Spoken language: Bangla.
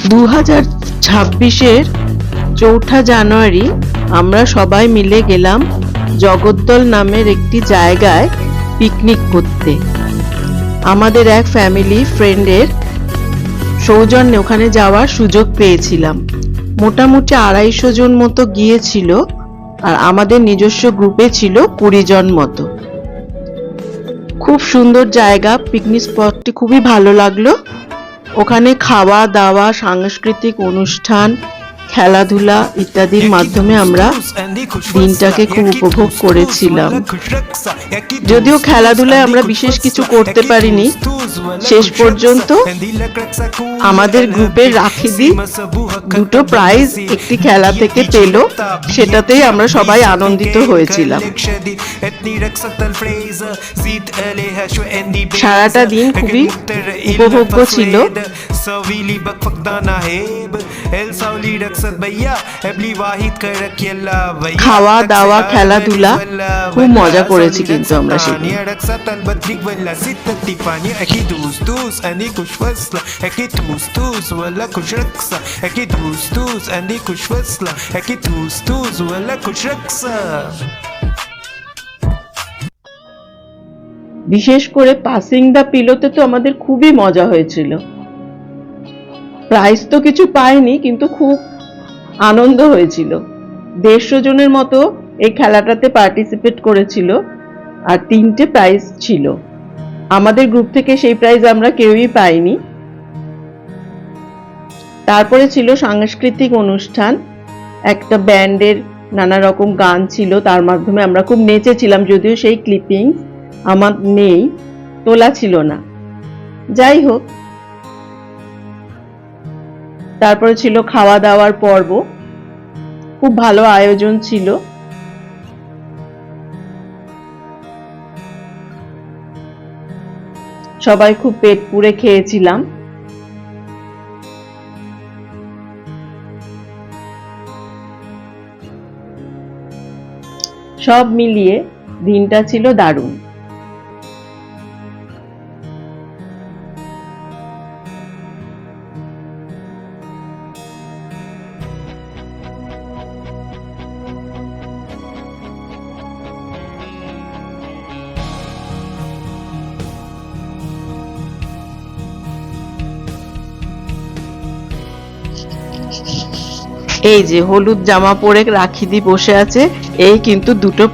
2026-এর 4 জানুয়ারি আমরা সবাই মিলে গেলাম জগদ্দল নামের একটি জায়গায় পিকনিক করতে। আমাদের এক ফ্যামিলি ফ্রেন্ডের সৌজন্যে ওখানে যাওয়ার সুযোগ পেয়েছিলাম। মোটামুটি 250 জন মতো গিয়েছিল, আর আমাদের নিজস্ব গ্রুপে ছিল 20 জন মতো। খুব সুন্দর জায়গা, পিকনিক স্পটটি খুবই ভালো লাগলো। ওখানে খাওয়া দাওয়া, সাংস্কৃতিক অনুষ্ঠান, খেলাধুলা ইত্যাদির মাধ্যমে আমরা দিনটাকে খুব উপভোগ করেছিলাম। যদিও খেলাধুলায় আমরা বিশেষ কিছু করতে পারিনি, শেষ পর্যন্ত আমাদের গ্রুপের রাখিদি 2টো প্রাইজ একটি খেলা থেকে পেল, সেটাতেই আমরা সবাই আনন্দিত হয়েছিলাম। সারাটা দিন খুবই উপভোগ্য ছিল। খাওয়া দাওয়া, খেলাধুলা খুব মজা করেছি কিন্তু আমরা সেদিন। বিশেষ করে পাসিং দ্য পিলোতে তো আমাদের খুবই মজা হয়েছিল। প্রাইজ তো কিছু পাইনি, কিন্তু খুব আনন্দ হয়েছিল। 150 জনের মতো এই খেলাটাতে পার্টিসিপেট করেছিল, আর 3টে প্রাইজ ছিল। আমাদের গ্রুপ থেকে সেই প্রাইজ আমরা কেউই পাইনি। তারপরে ছিল সাংস্কৃতিক অনুষ্ঠান, একটা ব্যান্ডের নানা রকম গান ছিল, তার মাধ্যমে আমরা খুব নেচেছিলাম। যদিও সেই ক্লিপিংস আমার নেই, তোলা ছিল না। যাই হোক, তারপরে ছিল খাওয়া দাওয়ার পর্ব, খুব ভালো আয়োজন ছিল। সবাই খুব পেট পুড়ে খেয়েছিলাম। সব মিলিয়ে দিনটা ছিল দারুণ। এই যে হলুদ জামা পরে রাখিদি বসে আছে, এই কিন্তু 2টো